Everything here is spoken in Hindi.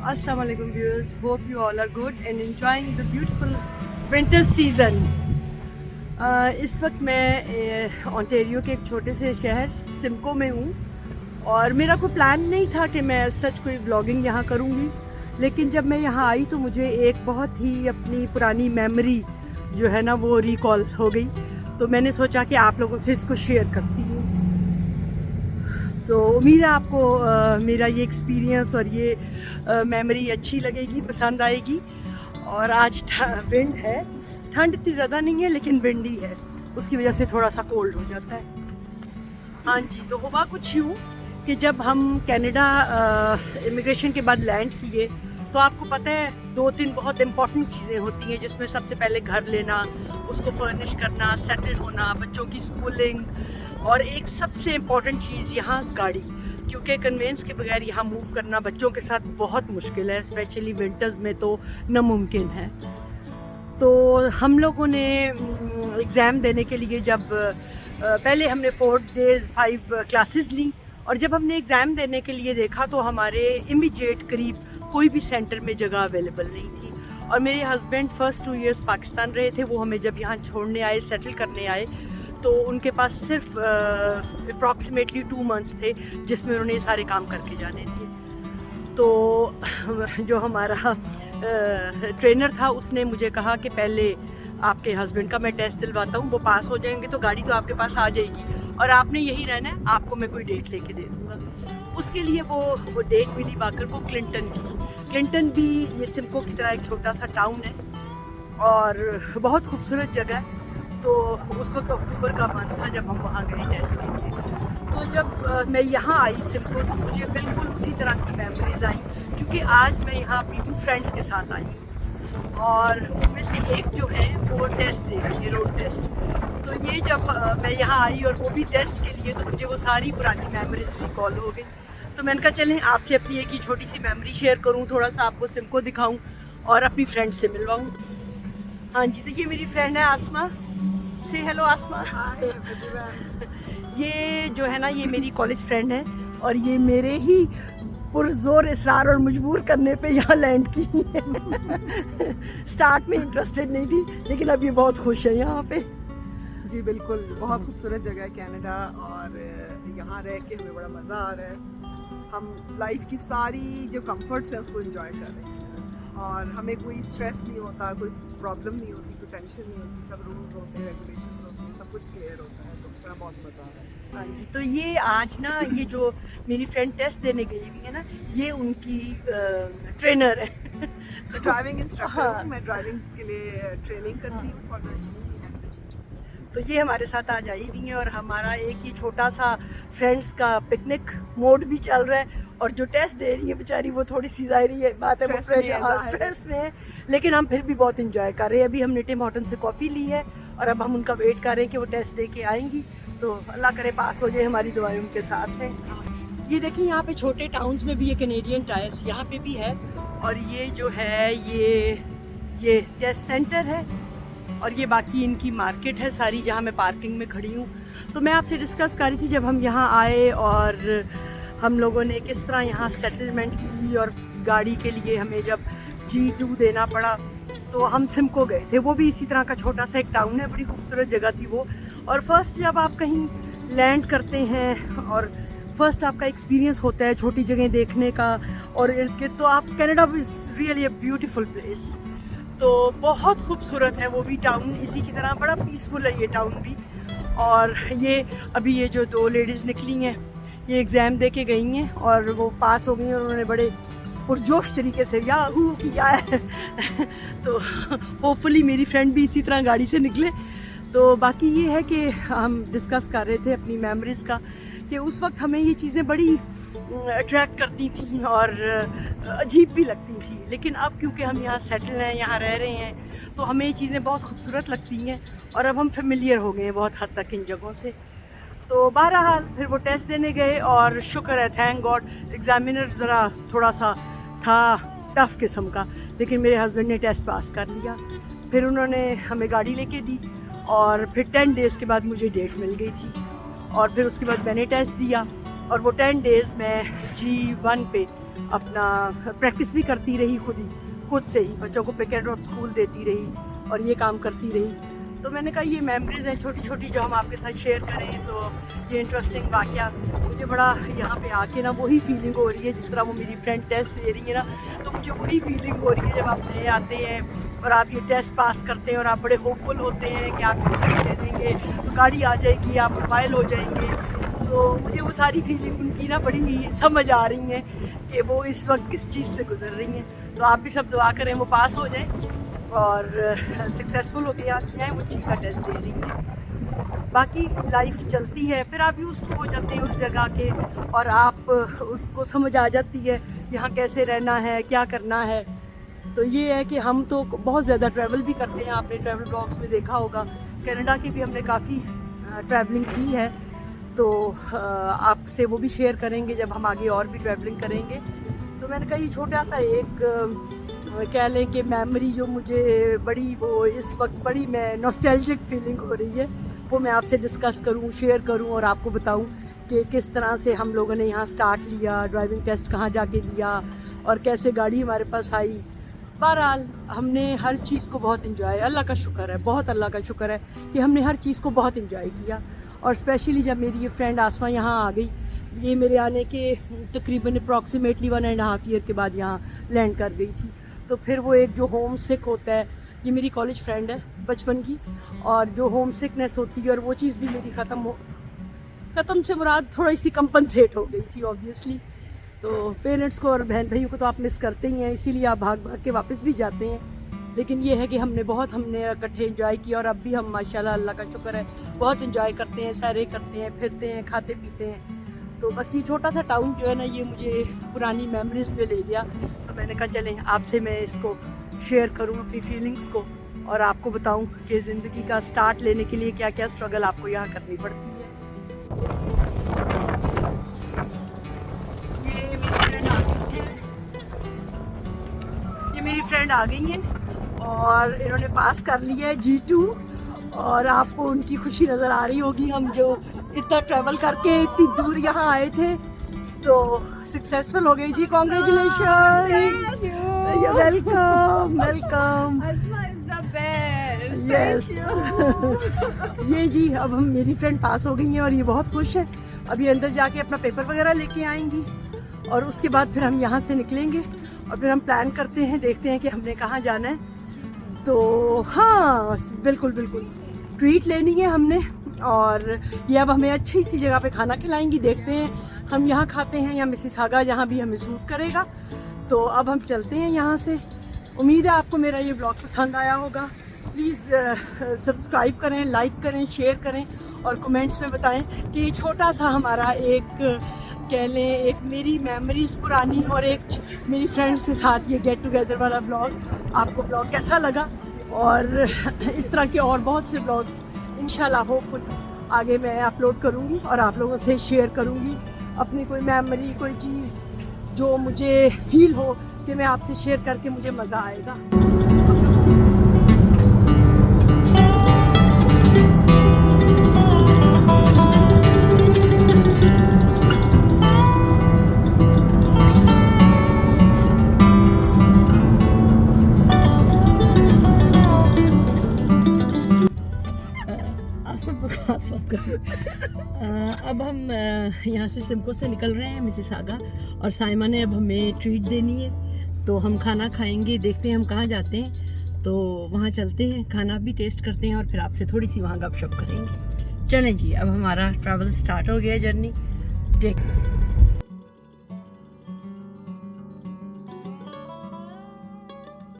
Assalamu alaikum viewers. Hope you all are good and enjoying the beautiful winter season. इस वक्त मैं ओंटारियो के एक छोटे से शहर सिमको में हूँ और मेरा कोई प्लान नहीं था कि मैं सच कोई ब्लॉगिंग यहाँ करूँगी, लेकिन जब मैं यहाँ आई तो मुझे एक बहुत ही अपनी पुरानी मेमोरी जो है ना वो रिकॉल हो गई। तो मैंने सोचा कि आप लोगों से इसको शेयर करती हूँ। तो उम्मीद है आपको मेरा ये एक्सपीरियंस और ये मेमोरी अच्छी लगेगी, पसंद आएगी। और आज विंड है, ठंड इतनी ज़्यादा नहीं है लेकिन विंडी है, उसकी वजह से थोड़ा सा कोल्ड हो जाता है। हाँ जी, तो हुआ कुछ यूँ कि जब हम कनाडा इमिग्रेशन के बाद लैंड किए तो आपको पता है 2-3 बहुत इम्पॉर्टेंट चीज़ें होती हैं, जिसमें सबसे पहले घर लेना, उसको फर्निश करना, सेटल होना, बच्चों की स्कूलिंग, और एक सबसे इम्पॉर्टेंट चीज़ यहाँ गाड़ी, क्योंकि कन्वेंस के बगैर यहाँ मूव करना बच्चों के साथ बहुत मुश्किल है, स्पेशली विंटर्स में तो नामुमकिन है। तो हम लोगों ने एग्ज़ाम देने के लिए जब पहले हमने 4 days 5 क्लासेस ली, और जब हमने एग्ज़ाम देने के लिए देखा तो हमारे इमीडिएट करीब कोई भी सेंटर में जगह अवेलेबल नहीं थी। और मेरे हस्बैंड फर्स्ट 2 years पाकिस्तान रहे थे, वो हमें जब यहाँ छोड़ने आए, सेटल करने आए, तो उनके पास सिर्फ अप्रॉक्सीमेटली 2 months थे जिसमें उन्होंने ये सारे काम करके जाने थे। तो जो हमारा ट्रेनर था उसने मुझे कहा कि पहले आपके हस्बैंड का मैं टेस्ट दिलवाता हूँ, वो पास हो जाएंगे तो गाड़ी तो आपके पास आ जाएगी और आपने यही रहना है, आपको मैं कोई डेट लेके दे दूँगा। उसके लिए वो डेट मिली बाकर को क्लिंटन की। क्लिंटन भी ये सिमको की तरह एक छोटा सा टाउन है और बहुत खूबसूरत जगह है। तो उस वक्त अक्टूबर का मंथ था जब हम वहाँ गए टेस्ट लेके। तो जब मैं यहाँ आई सिमको तो मुझे बिल्कुल उसी तरह की मेमोरीज आई, क्योंकि आज मैं यहाँ अपनी 2 friends के साथ आई हूँ और उनमें से एक जो है वो टेस्ट दे रही है, रोड टेस्ट। तो ये जब मैं यहाँ आई और वो भी टेस्ट के लिए, तो मुझे वो सारी पुरानी मेमोरीज रिकॉल हो गई। तो मैंने कहा चलें आपसे अपनी एक ही छोटी सी मेमोरी शेयर करूँ, थोड़ा सा आपको सिमको दिखाऊँ और अपनी फ्रेंड से मिलवाऊँ। हाँ जी, तो ये मेरी फ्रेंड है आसमा। से हेलो आसमा। ये जो है ना ये मेरी कॉलेज फ्रेंड है और ये मेरे ही पुरजोर इसरार और मजबूर करने पे यहाँ लैंड की है। स्टार्ट में इंटरेस्टेड नहीं थी लेकिन अब ये बहुत खुश है यहाँ पे। जी बिल्कुल, बहुत खूबसूरत जगह है कनाडा और यहाँ रह के हमें बड़ा मज़ा आ रहा है। हम लाइफ की सारी जो कंफर्ट्स हैं उसको एंजॉय कर रहे हैं और हमें कोई स्ट्रेस नहीं होता, कोई प्रॉब्लम नहीं होती, कोई टेंशन नहीं होती, सब रूल्स होते हैं, रेगुलेशन होते हैं, सब कुछ क्लियर होता है, तो उसका बहुत मज़ा आ रहा है। हाँ जी, तो ये आज ना ये जो मेरी फ्रेंड टेस्ट देने गई हुई है ना, ये उनकी ट्रेनर है। तो ड्राइविंग इंस्ट्रक्टर, मैं ड्राइविंग के लिए ट्रेनिंग करती हूँ for the G and the G two. तो ये हमारे साथ आज आई हुई है और हमारा एक ही छोटा सा फ्रेंड्स का पिकनिक मोड भी चल रहा है। और जो टेस्ट दे रही है बेचारी वो थोड़ी सी जाहिर है बात है, वो स्ट्रेस में है, लेकिन हम फिर भी बहुत इंजॉय कर रहे हैं। अभी हमने टिम हॉर्टन से कॉफ़ी ली है और अब हम उनका वेट कर रहे हैं कि वो टेस्ट दे के आएंगी, तो अल्लाह करे पास हो जाए, हमारी दुआएं उनके साथ हैं। ये देखिए यहाँ पे छोटे टाउन्स में भी ये कैनेडियन टायर यहाँ पे भी है और ये जो है ये टेस्ट सेंटर है और ये बाकी इनकी मार्केट है सारी जहाँ मैं पार्किंग में खड़ी हूँ। तो मैं आपसे डिस्कस कर रही थी जब हम यहाँ आए और हम लोगों ने किस तरह यहाँ सेटलमेंट की और गाड़ी के लिए हमें जब G2 देना पड़ा, तो हम सिमको गए थे। वो भी इसी तरह का छोटा सा एक टाउन है, बड़ी खूबसूरत जगह थी वो। और फर्स्ट जब आप कहीं लैंड करते हैं और फर्स्ट आपका एक्सपीरियंस होता है छोटी जगह देखने का और तो आप Canada is really a beautiful place. तो बहुत खूबसूरत है वो भी टाउन, इसी की तरह बड़ा पीसफुल है ये टाउन भी। और ये अभी ये जो 2 लेडीज़ निकली हैं ये एग्ज़ाम दे के गई हैं और वो पास हो गई हैं और उन्होंने बड़े पुरजोश तरीके से याहू किया है। तो होपफुली मेरी फ्रेंड भी इसी तरह गाड़ी से निकले। तो बाकी ये है कि हम डिस्कस कर रहे थे अपनी मेमोरीज़ का, कि उस वक्त हमें ये चीज़ें बड़ी अट्रैक्ट करती थी और अजीब भी लगती थी, लेकिन अब क्योंकि हम यहाँ सेटल हैं, यहाँ रह रहे हैं, तो हमें ये चीज़ें बहुत खूबसूरत लगती हैं और अब हम फेमिलियर हो गए हैं बहुत हद तक इन जगहों से। तो बहरहाल फिर वो टेस्ट देने गए और शुक्र है, थैंक गॉड, एग्ज़ामिनर ज़रा थोड़ा सा था टफ़ किस्म का, लेकिन मेरे हस्बैंड ने टेस्ट पास कर लिया। फिर उन्होंने हमें गाड़ी लेके दी और फिर 10 days के बाद मुझे डेट मिल गई थी और फिर उसके बाद मैंने टेस्ट दिया और वो 10 days मैं G1 पे अपना प्रैक्टिस भी करती रही खुद से ही, बच्चों को पिक एंड ड्रॉप स्कूल देती रही और ये काम करती रही। तो मैंने कहा ये मेमोरीज़ हैं छोटी छोटी जो हम आपके साथ शेयर करें। तो ये इंटरेस्टिंग वाक़या मुझे बड़ा यहाँ पे आके ना वही फीलिंग हो रही है जिस तरह वो मेरी फ्रेंड टेस्ट दे रही है ना, तो मुझे वही फीलिंग हो रही है जब आप नए आते हैं और आप ये टेस्ट पास करते हैं और आप बड़े होपफुल होते हैं कि आप दे देंगे तो गाड़ी आ जाएगी, आप मोबाइल हो जाएंगे। तो मुझे वो सारी फीलिंग उनकी ना बड़ी समझ आ रही हैं कि वो इस वक्त किस चीज़ से गुजर रही हैं। तो आप भी सब दुआ करें वो पास हो जाएं और सक्सेसफुल होके यहाँ से आए, वो जी का टेस्ट दे रही हैं। बाकी लाइफ चलती है, फिर आप यूज़ हो जाते हैं उस जगह के और आप उसको समझ आ जाती है यहाँ कैसे रहना है, क्या करना है। तो ये है कि हम तो बहुत ज़्यादा ट्रैवल भी करते हैं, आपने ट्रैवल ब्लॉग्स में देखा होगा, कनाडा की भी हमने काफ़ी ट्रैवलिंग की है। तो आपसे वो भी शेयर करेंगे जब हम आगे और भी ट्रैवलिंग करेंगे। तो मैंने कहा ये छोटा सा एक कह लें कि मेमोरी जो मुझे बड़ी वो इस वक्त बड़ी मैं नॉस्टैल्जिक फीलिंग हो रही है, वो मैं आपसे डिस्कस करूं, शेयर करूं और आपको बताऊं कि किस तरह से हम लोगों ने यहाँ स्टार्ट लिया, ड्राइविंग टेस्ट कहाँ जाके लिया और कैसे गाड़ी हमारे पास आई। बहरहाल हमने हर चीज़ को बहुत इंजॉय, अल्लाह का शुक्र है, बहुत अल्लाह का शुक्र है कि हमने हर चीज़ को बहुत इंजॉय किया। और स्पेशली जब मेरी ये फ्रेंड आसमा यहाँ आ गई, ये मेरे आने के तकरीबन अप्रॉक्सीमेटली 1.5 ईयर के बाद यहाँ लैंड कर गई थी। तो फिर वो एक जो होम सिक होता है, ये मेरी कॉलेज फ्रेंड है बचपन की, और जो होम सिकनेस होती है और वो चीज़ भी मेरी ख़त्म से मुराद थोड़ी सी कंपनसेट हो गई थी ऑब्वियसली। तो पेरेंट्स को और बहन भाइयों को तो आप मिस करते ही हैं, इसीलिए आप भाग भाग के वापस भी जाते हैं। लेकिन ये है कि हमने इकट्ठे एंजॉय किया और अब भी हम माशाल्लाह अल्लाह का शुक्र है बहुत एंजॉय करते हैं, सैरे करते हैं, फिरते हैं, खाते पीते हैं। तो बस ये छोटा सा टाउन जो है ना, ये मुझे पुरानी मेमोरीज़ में ले गया। तो मैंने कहा चलें आपसे मैं इसको शेयर करूं अपनी फीलिंग्स को और आपको बताऊं कि ज़िंदगी का स्टार्ट लेने के लिए क्या क्या स्ट्रगल आपको यहाँ करनी पड़ती है। ये मेरी फ्रेंड आ गई है और इन्होंने पास कर लिया है G2 और आपको उनकी खुशी नज़र आ रही होगी। हम जो इतना ट्रैवल करके इतनी दूर यहाँ आए थे तो सक्सेसफुल हो गई जी, कॉन्ग्रेचुलेशन, वेलकम वेलकम। यस ये जी अब हम मेरी फ्रेंड पास हो गई हैं और ये बहुत खुश है। अभी अंदर जाके अपना पेपर वगैरह लेके आएंगी और उसके बाद फिर हम यहाँ से निकलेंगे और फिर हम प्लान करते हैं, देखते हैं कि हमने कहाँ जाना है। तो हाँ बिल्कुल बिल्कुल ट्रीट लेनी है हमने और ये अब हमें अच्छी सी जगह पे खाना खिलाएंगी। देखते हैं हम यहाँ खाते हैं या मिसिसागा जहाँ भी हमें सूट करेगा। तो अब हम चलते हैं यहाँ से। उम्मीद है आपको मेरा ये ब्लॉग पसंद आया होगा। प्लीज़ सब्सक्राइब करें, लाइक करें, शेयर करें और कमेंट्स में बताएं कि ये छोटा सा हमारा एक कह लें एक मेरी मेमोरीज़ पुरानी और एक मेरी फ्रेंड्स के साथ ये गेट टुगेदर वाला ब्लॉग आपको ब्लॉग कैसा लगा। और इस तरह के और बहुत से ब्लॉग्स इंशाल्लाह होपफुल आगे मैं अपलोड करूँगी और आप लोगों से शेयर करूँगी अपनी कोई मेमोरी, कोई चीज़ जो मुझे फील हो कि मैं आपसे शेयर करके मुझे मज़ा आएगा। अब हम यहाँ से सिमको से निकल रहे हैं मिसिसागा और साइमा ने अब हमें ट्रीट देनी है। तो हम खाना खाएंगे, देखते हैं हम कहाँ जाते हैं। तो वहाँ चलते हैं, खाना भी टेस्ट करते हैं और फिर आपसे थोड़ी सी वहाँ गपशप करेंगे। चलें जी, अब हमारा ट्रैवल स्टार्ट हो गया, जर्नी देख